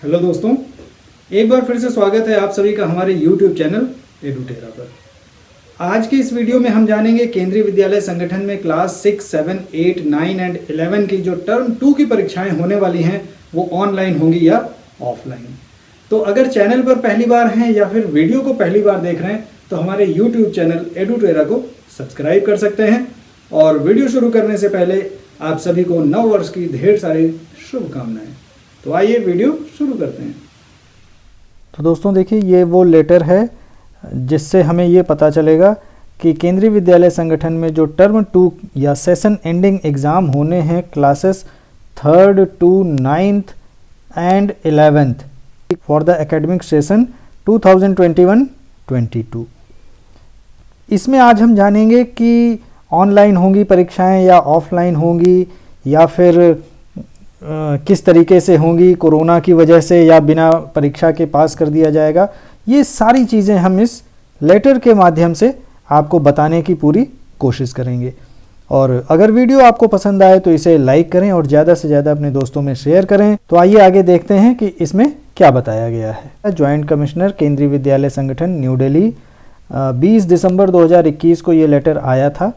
Hello दोस्तों, एक बार फिर से स्वागत है आप सभी का हमारे YouTube चैनल एडुटेरा पर। आज की इस वीडियो में हम जानेंगे केंद्रीय विद्यालय संगठन में क्लास 6, 7, 8, 9 एंड 11 की जो टर्म 2 की परीक्षाएं होने वाली हैं वो ऑनलाइन होंगी या ऑफलाइन। तो अगर चैनल पर पहली बार हैं या फिर वीडियो को पहली बार देख रहे हैं तो हमारे YouTube चैनल एडुटेरा को सब्सक्राइब कर सकते हैं। और वीडियो शुरू करने से पहले आप सभी को नव वर्ष की ढेर सारी शुभकामनाएं। तो आइए वीडियो शुरू करते हैं। तो दोस्तों देखिए, ये वो लेटर है जिससे हमें ये पता चलेगा कि केंद्रीय विद्यालय संगठन में जो टर्म 2 या सेशन एंडिंग एग्ज़ाम होने हैं classes 3rd to 9th and 11th for the academic session 2021-22। इसमें आज हम जानेंगे कि ऑनलाइन होंगी परीक्षाएं या ऑफलाइन होंगी या फिर किस तरीके से होंगी, कोरोना की वजह से या बिना परीक्षा के पास कर दिया जाएगा। ये सारी चीज़ें हम इस लेटर के माध्यम से आपको बताने की पूरी कोशिश करेंगे। और अगर वीडियो आपको पसंद आए तो इसे लाइक करें और ज़्यादा से ज़्यादा अपने दोस्तों में शेयर करें। तो आइए आगे देखते हैं कि इसमें क्या बताया गया है। जॉइंट कमिश्नर केंद्रीय विद्यालय संगठन न्यू दिल्ली 20 दिसंबर 2021 को ये लेटर आया था।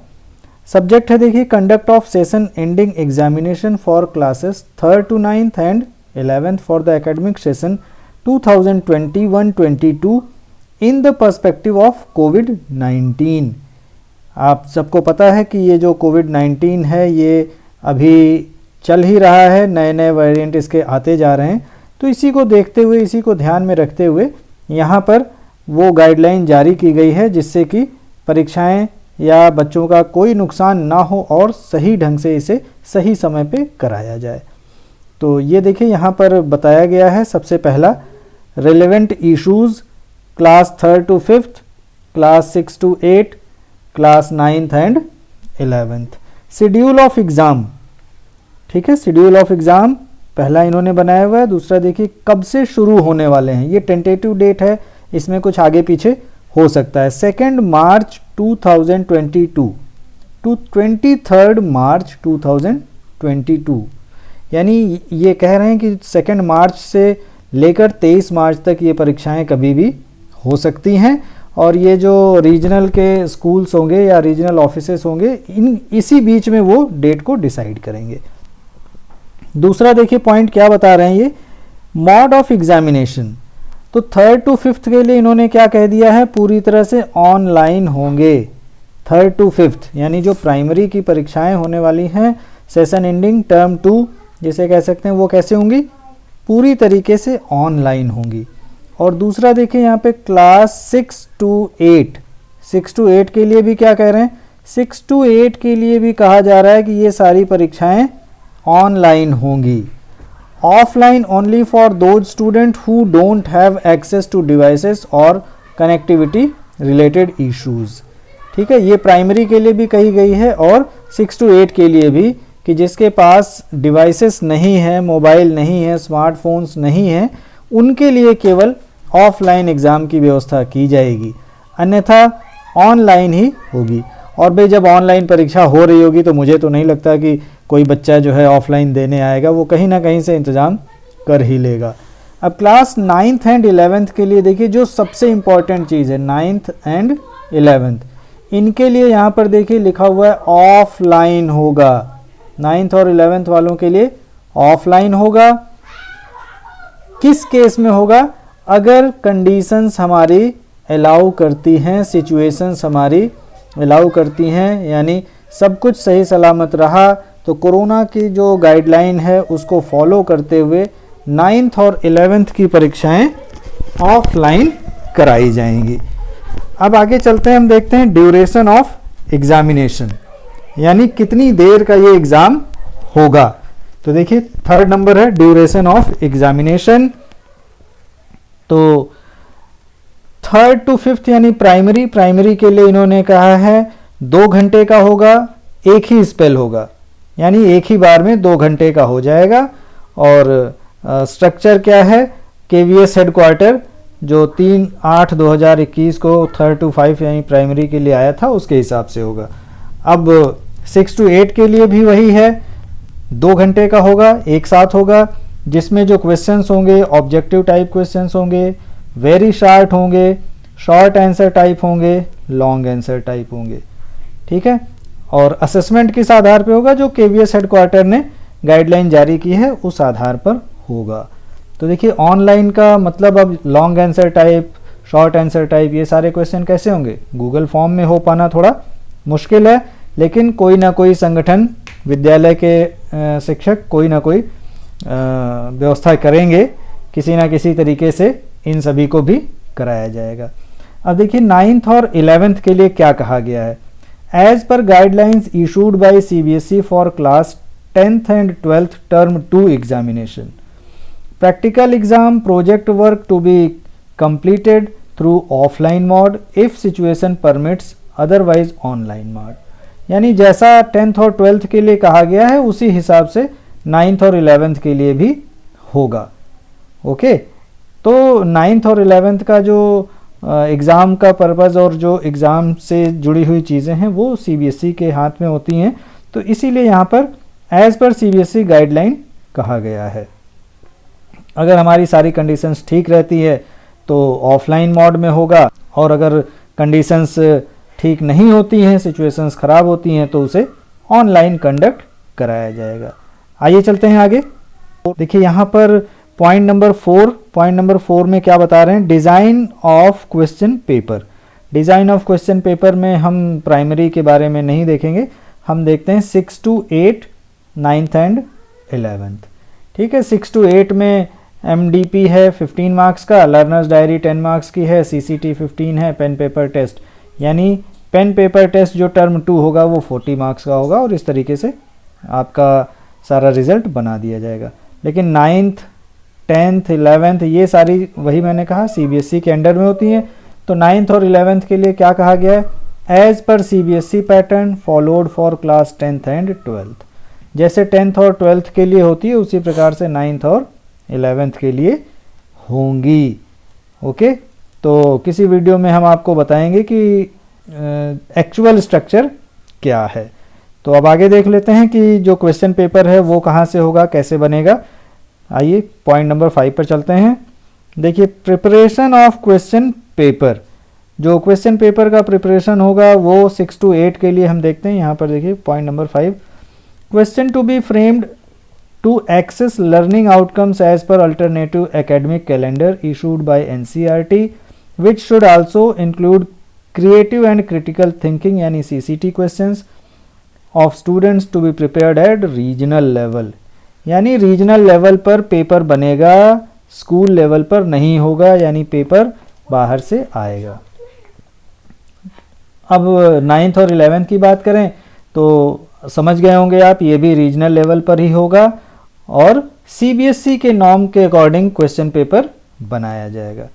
सब्जेक्ट है देखिए, conduct of session ending examination for classes 3rd to 9th and 11th for the academic session 2021-22 in the perspective of कोविड-19। आप सबको पता है कि ये जो कोविड-19 है ये अभी चल ही रहा है, नए नए वेरिएंट इसके आते जा रहे हैं। तो इसी को देखते हुए, इसी को ध्यान में रखते हुए यहाँ पर वो गाइडलाइन जारी की गई है जिससे कि परीक्षाएं या बच्चों का कोई नुकसान ना हो और सही ढंग से इसे सही समय पे कराया जाए। तो ये देखिए यहाँ पर बताया गया है। सबसे पहला, relevant issues class 3rd to 5th, class 6 to 8, class 9th and 11th। Schedule of exam, ठीक है, शेड्यूल ऑफ एग्ज़ाम पहला इन्होंने बनाया हुआ है। दूसरा देखिए कब से शुरू होने वाले हैं, ये टेंटेटिव डेट है, इसमें कुछ आगे पीछे हो सकता है। 2 मार्च 2022 टू 23 मार्च 2022, यानी ये कह रहे हैं कि 2 मार्च से लेकर 23 मार्च तक ये परीक्षाएं कभी भी हो सकती हैं। और ये जो रीजनल के स्कूल्स होंगे या रीजनल ऑफिसेस होंगे, इसी बीच में वो डेट को डिसाइड करेंगे। दूसरा देखिए पॉइंट क्या बता रहे हैं ये, मोड ऑफ एग्जामिनेशन। तो 3rd to 5th के लिए इन्होंने क्या कह दिया है, पूरी तरह से ऑनलाइन होंगे। 3rd to 5th यानी जो प्राइमरी की परीक्षाएं होने वाली हैं, सेशन एंडिंग टर्म 2 जिसे कह सकते हैं, वो कैसे होंगी, पूरी तरीके से ऑनलाइन होंगी। और दूसरा देखिए यहाँ पे क्लास 6 to 8 के लिए भी क्या कह रहे हैं, 6 to 8 के लिए भी कहा जा रहा है कि ये सारी परीक्षाएं ऑनलाइन होंगी। Offline only for those student who don't have access to devices और कनेक्टिविटी रिलेटेड इश्यूज। ठीक है, ये प्राइमरी के लिए भी कही गई है और 6 to 8 के लिए भी, कि जिसके पास डिवाइसेस नहीं है, मोबाइल नहीं है, स्मार्टफोन्स नहीं है, उनके लिए केवल ऑफलाइन एग्ज़ाम की व्यवस्था की जाएगी, अन्यथा ऑनलाइन ही होगी। और भाई जब ऑनलाइन परीक्षा हो रही होगी तो मुझे तो नहीं लगता कि कोई बच्चा जो है ऑफलाइन देने आएगा, वो कहीं ना कहीं से इंतज़ाम कर ही लेगा। अब क्लास 9th एंड 11th के लिए देखिए, जो सबसे इम्पॉर्टेंट चीज़ है 9th एंड 11th, इनके लिए यहाँ पर देखिए लिखा हुआ है ऑफलाइन होगा। 9th और 11th वालों के लिए ऑफलाइन होगा। किस केस में होगा, अगर कंडीशंस हमारी अलाउ करती हैं, सिचुएशंस हमारी अलाउ करती हैं, यानी सब कुछ सही सलामत रहा तो कोरोना की जो गाइडलाइन है उसको फॉलो करते हुए 9th और 11th की परीक्षाएं ऑफलाइन कराई जाएंगी। अब आगे चलते हैं, हम देखते हैं ड्यूरेशन ऑफ एग्जामिनेशन, यानी कितनी देर का ये एग्ज़ाम होगा। तो देखिए 3rd नंबर है ड्यूरेशन ऑफ एग्जामिनेशन। तो 3rd to 5th यानी प्राइमरी के लिए इन्होंने कहा है 2 घंटे का होगा, एक ही स्पेल होगा, यानी एक ही बार में 2 घंटे का हो जाएगा। और स्ट्रक्चर क्या है, KVS हेडक्वार्टर जो 3/8/2021 को 3rd to 5 यानी प्राइमरी के लिए आया था उसके हिसाब से होगा। अब 6 to 8 के लिए भी वही है, 2 घंटे का होगा, एक साथ होगा। जिसमें जो क्वेश्चंस होंगे ऑब्जेक्टिव टाइप क्वेश्चंस होंगे, वेरी शार्ट होंगे, शॉर्ट आंसर टाइप होंगे, लॉन्ग आंसर टाइप होंगे। ठीक है, और असेसमेंट किस आधार पे होगा? जो केवीएस हेडक्वार्टर ने गाइडलाइन जारी की है उस आधार पर होगा। तो देखिए ऑनलाइन का मतलब अब long answer type, short answer type, ये सारे क्वेश्चन कैसे होंगे? गूगल फॉर्म में हो पाना थोड़ा मुश्किल है, लेकिन कोई ना कोई संगठन, विद्यालय के शिक्षक कोई ना कोई व्यवस्था करेंगे, किसी ना किसी तरीके से इन सभी को भी कराया जाएगा। अब देखिए 9th और 11th के लिए क्या कहा गया है। As per guidelines issued by CBSE for class 10th and 12th term 2 examination, practical exam project work to be completed through offline mode if situation permits, otherwise online mode। यानी जैसा 10th और 12th के लिए कहा गया है उसी हिसाब से 9th और 11th के लिए भी होगा। ओके, तो 9th और 11th का जो एग्ज़ाम का पर्पज़ और जो एग्ज़ाम से जुड़ी हुई चीज़ें हैं वो सीबीएसई के हाथ में होती हैं, तो इसीलिए यहाँ पर एज़ पर सीबीएसई गाइडलाइन कहा गया है। अगर हमारी सारी कंडीशंस ठीक रहती है तो ऑफलाइन मोड में होगा, और अगर कंडीशंस ठीक नहीं होती हैं, सिचुएशंस ख़राब होती हैं, तो उसे ऑनलाइन कंडक्ट कराया जाएगा। आइए चलते हैं आगे। देखिए यहाँ पर पॉइंट नंबर 4 में क्या बता रहे हैं? Design of question paper. Design of question paper में हम प्राइमरी के बारे में नहीं देखेंगे, हम देखते हैं 6 to 8, 9th एंड 11th। ठीक है, 6 to 8 में MDP है 15 मार्क्स का, लर्नर्स डायरी 10 मार्क्स की है, CCT 15 है, पेन पेपर टेस्ट, यानी पेन पेपर टेस्ट जो टर्म 2 होगा वो 40 मार्क्स का होगा, और इस तरीके से आपका सारा रिजल्ट बना दिया जाएगा। लेकिन 9th, 10th, 11th ये सारी वही मैंने कहा सीबीएसई के अंडर में होती हैं। तो 9th और 11th के लिए क्या कहा गया है? As per CBSE pattern followed for class 10th and 12th। जैसे 10th और 12th के लिए होती है उसी प्रकार से 9th और 11th के लिए होंगी। ओके, तो किसी वीडियो में हम आपको बताएंगे कि एक्चुअल स्ट्रक्चर क्या है। तो अब आगे देख लेते हैं कि जो क्वेश्चन पेपर है वो कहाँ से होगा, कैसे बनेगा। आइए पॉइंट नंबर 5 पर चलते हैं। देखिए प्रिपरेशन ऑफ क्वेश्चन पेपर, जो क्वेश्चन पेपर का प्रिपरेशन होगा वो 6 to 8 के लिए हम देखते हैं। यहाँ पर देखिए point number 5, question to be framed to access learning outcomes as per alternative academic calendar issued by NCERT, which should also include creative and critical thinking यानी CCT questions of students to be prepared at regional level। यानी regional level पर paper बनेगा, school level पर नहीं होगा, यानी paper बाहर से आएगा। अब 9th और 11th की बात करें तो समझ गए होंगे आप, ये भी रीजनल लेवल पर ही होगा और सीबीएसई के नॉर्म के अकॉर्डिंग क्वेश्चन पेपर बनाया जाएगा।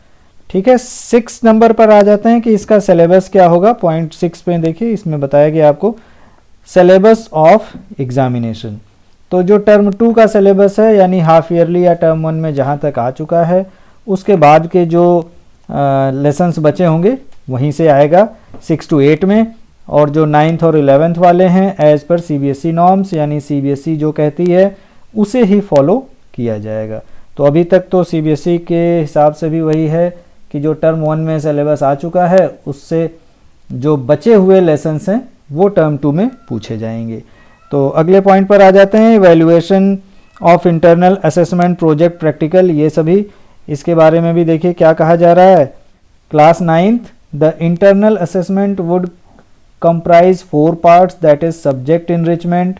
ठीक है, 6 नंबर पर आ जाते हैं कि इसका सिलेबस क्या होगा। पॉइंट 6 पे देखिए, इसमें बताया गया आपको सिलेबस ऑफ एग्जामिनेशन। तो जो टर्म 2 का सिलेबस है यानी हाफ ईयरली या टर्म 1 में जहाँ तक आ चुका है, उसके बाद के जो लेसन्स बचे होंगे वहीं से आएगा 6 to 8 में। और जो 9th और 11th वाले हैं एज पर सीबीएसई नॉर्म्स, यानी सीबीएसई जो कहती है उसे ही फॉलो किया जाएगा। तो अभी तक तो सीबीएसई के हिसाब से भी वही है कि जो टर्म 1 में सिलेबस आ चुका है उससे जो बचे हुए लेसन्स हैं वो टर्म 2 में पूछे जाएंगे। तो अगले पॉइंट पर आ जाते हैं, evaluation of internal assessment project practical, ये सभी इसके बारे में भी देखिए क्या कहा जा रहा है। Class 9th the internal assessment would comprise 4 parts, that is subject enrichment,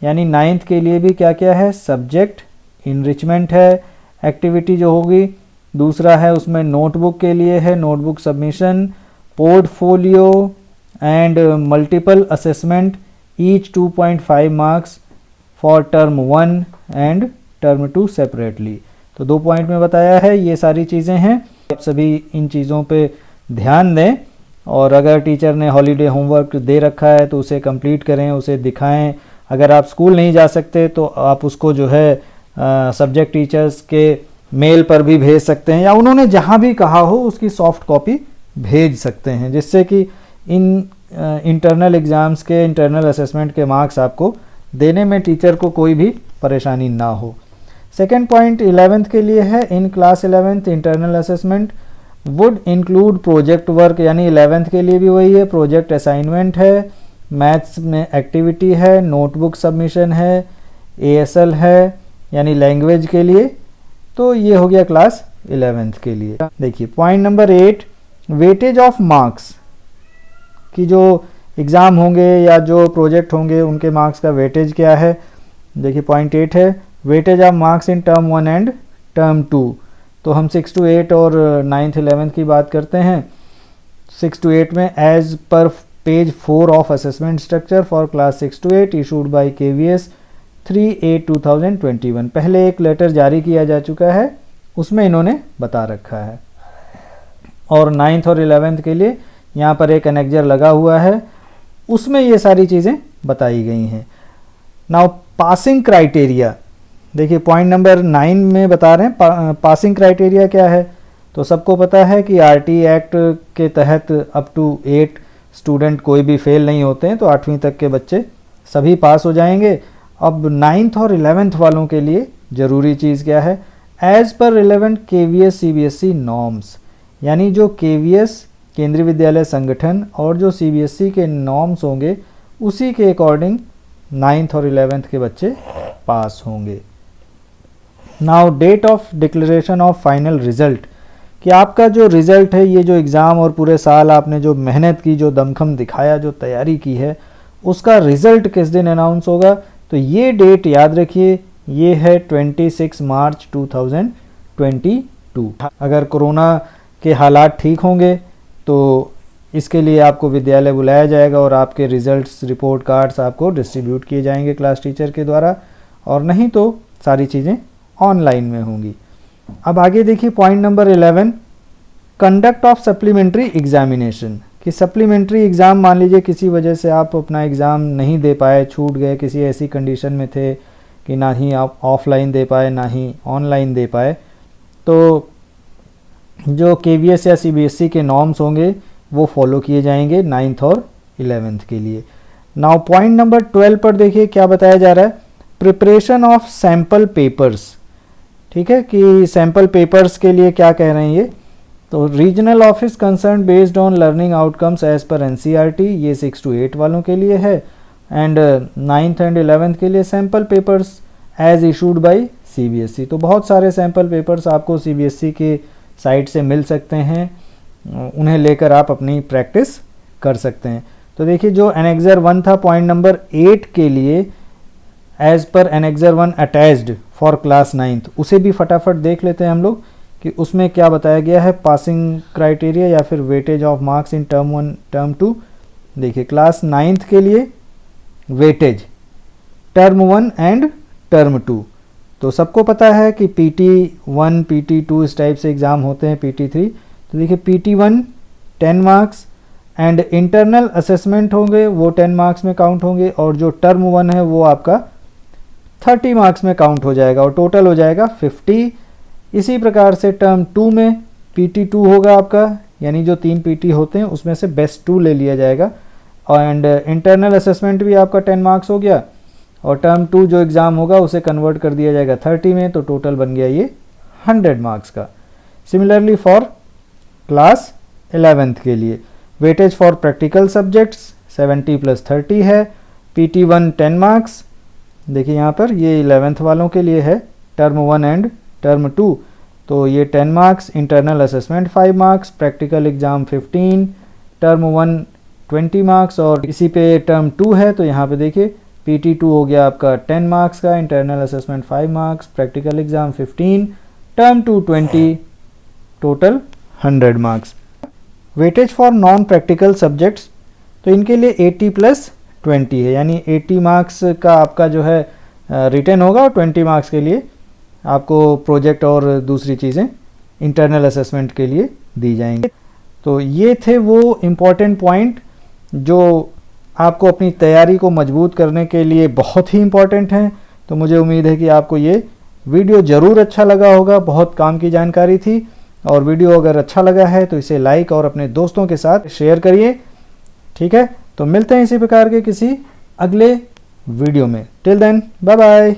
यानी 9th के लिए भी क्या क्या है, सब्जेक्ट इनरिचमेंट है एक्टिविटी जो होगी। दूसरा है उसमें नोटबुक के लिए है notebook submission, portfolio and multiple assessment, each 2.5 marks for term 1 and term 2 separately. तो 2 पॉइंट में बताया है, ये सारी चीज़ें हैं। आप सभी इन चीज़ों पे ध्यान दें, और अगर टीचर ने हॉलीडे होमवर्क दे रखा है तो उसे कंप्लीट करें, उसे दिखाएं। अगर आप स्कूल नहीं जा सकते तो आप उसको जो है सब्जेक्ट टीचर्स के मेल पर भी भेज सकते हैं, या उन्होंने जहां भी कहा हो उसकी सॉफ्ट कॉपी भेज सकते हैं, जिससे कि इन इंटरनल एग्ज़ाम्स के, इंटरनल असेसमेंट के मार्क्स आपको देने में टीचर को कोई भी परेशानी ना हो। सेकेंड पॉइंट 11th के लिए है, in class 11th internal assessment would include project work, यानी 11th के लिए भी वही है, प्रोजेक्ट असाइनमेंट है, मैथ्स में एक्टिविटी है, नोटबुक सबमिशन है, ASL है यानी लैंग्वेज के लिए। तो ये हो गया क्लास 11th के लिए। देखिए point number 8, weightage of marks कि जो एग्ज़ाम होंगे या जो प्रोजेक्ट होंगे उनके मार्क्स का वेटेज क्या है। देखिए पॉइंट 8 है, weightage of marks in term 1 and term 2। तो हम 6 to 8 और 9th 11th की बात करते हैं। 6 to 8 में as per page 4 of assessment structure for class 6 to 8 issued by KVS 3/8/2021, पहले एक लेटर जारी किया जा चुका है, उसमें इन्होंने बता रखा है। और 9th और 11th के लिए यहाँ पर एक एनेक्जर लगा हुआ है, उसमें ये सारी चीज़ें बताई गई हैं। नाउ पासिंग क्राइटेरिया, देखिए पॉइंट नंबर 9 में बता रहे हैं पासिंग क्राइटेरिया क्या है। तो सबको पता है कि RT एक्ट के तहत अप टू 8 स्टूडेंट कोई भी फेल नहीं होते हैं, तो 8वीं तक के बच्चे सभी पास हो जाएंगे। अब 9th और 11th वालों के लिए ज़रूरी चीज़ क्या है, एज पर रिलेवेंट KVS CBSE नॉर्म्स, यानी जो KVS केंद्रीय विद्यालय संगठन और जो CBSE के नॉर्म्स होंगे उसी के अकॉर्डिंग 9th और 11th के बच्चे पास होंगे। Now date of declaration of final result, कि आपका जो रिज़ल्ट है, ये जो एग्ज़ाम और पूरे साल आपने जो मेहनत की, जो दमखम दिखाया, जो तैयारी की है, उसका रिज़ल्ट किस दिन अनाउंस होगा। तो ये डेट याद रखिए, ये है 26 मार्च 2022। अगर कोरोना के हालात ठीक होंगे तो इसके लिए आपको विद्यालय बुलाया जाएगा और आपके रिज़ल्ट्स, रिपोर्ट कार्ड्स आपको डिस्ट्रीब्यूट किए जाएंगे क्लास टीचर के द्वारा, और नहीं तो सारी चीज़ें ऑनलाइन में होंगी। अब आगे देखिए point number 11, conduct of supplementary examination, कि सप्लीमेंट्री एग्ज़ाम मान लीजिए किसी वजह से आप अपना एग्ज़ाम नहीं दे पाए, छूट गए, किसी ऐसी कंडीशन में थे कि ना ही आप ऑफलाइन दे पाए ना ही ऑनलाइन दे पाए, तो जो KVS या CBSE के नॉर्म्स होंगे वो फॉलो किए जाएंगे 9th और 11th के लिए। नाउ पॉइंट नंबर 12 पर देखिए क्या बताया जा रहा है, प्रिपरेशन ऑफ सैम्पल पेपर्स। ठीक है, कि सैम्पल पेपर्स के लिए क्या कह रहे हैं ये, तो regional office concern based on learning outcomes as per NCERT, ये 6 to 8 वालों के लिए है, एंड 9th एंड 11th के लिए sample papers as issued by CBSE। तो बहुत सारे सैम्पल पेपर्स आपको CBSE के साइट से मिल सकते हैं, उन्हें लेकर आप अपनी प्रैक्टिस कर सकते हैं। तो देखिए जो एनेक्सर 1 था पॉइंट नंबर 8 के लिए, as per annexure 1 attached for class 9th, उसे भी फटाफट देख लेते हैं हम लोग कि उसमें क्या बताया गया है, पासिंग क्राइटेरिया या फिर weightage of marks in term 1 term 2। देखिए क्लास 9th के लिए वेटेज टर्म 1 एंड टर्म 2, तो सबको पता है कि PT1 PT2 इस टाइप से एग्ज़ाम होते हैं, PT3। तो देखिए PT1 10 marks and internal assessment होंगे वो 10 मार्क्स में काउंट होंगे, और जो टर्म 1 है वो आपका 30 मार्क्स में काउंट हो जाएगा और टोटल हो जाएगा 50। इसी प्रकार से टर्म 2 में PT2 होगा आपका, यानी जो 3 PT होते हैं उसमें से बेस्ट 2 ले लिया जाएगा, एंड इंटरनल असेसमेंट भी आपका 10 मार्क्स हो गया, और टर्म 2 जो एग्ज़ाम होगा उसे कन्वर्ट कर दिया जाएगा 30 में, तो टोटल बन गया ये 100 मार्क्स का। सिमिलरली फॉर क्लास 11th के लिए वेटेज फॉर प्रैक्टिकल सब्जेक्ट्स 70 + 30 है, PT1 10 मार्क्स। देखिए यहाँ पर ये 11th वालों के लिए है, टर्म 1 एंड टर्म 2, तो ये 10 marks, internal assessment 5 marks, practical exam 15, term 1 20 marks, और इसी पे टर्म 2 है तो यहाँ पे देखिए PT2 हो गया आपका 10 मार्क्स का, internal assessment 5 marks, practical exam 15, term 2 20, total 100 marks. Weightage for non practical subjects, तो इनके लिए 80 + 20 है, यानी 80 मार्क्स का आपका जो है रिटन होगा, और 20 मार्क्स के लिए आपको प्रोजेक्ट और दूसरी चीज़ें इंटरनल असेसमेंट के लिए दी जाएंगी। तो ये थे वो इम्पॉर्टेंट पॉइंट जो आपको अपनी तैयारी को मजबूत करने के लिए बहुत ही इम्पॉर्टेंट हैं। तो मुझे उम्मीद है कि आपको ये वीडियो ज़रूर अच्छा लगा होगा, बहुत काम की जानकारी थी, और वीडियो अगर अच्छा लगा है तो इसे लाइक और अपने दोस्तों के साथ शेयर करिए। ठीक है, तो मिलते हैं इसी प्रकार के किसी अगले वीडियो में। Till then bye bye.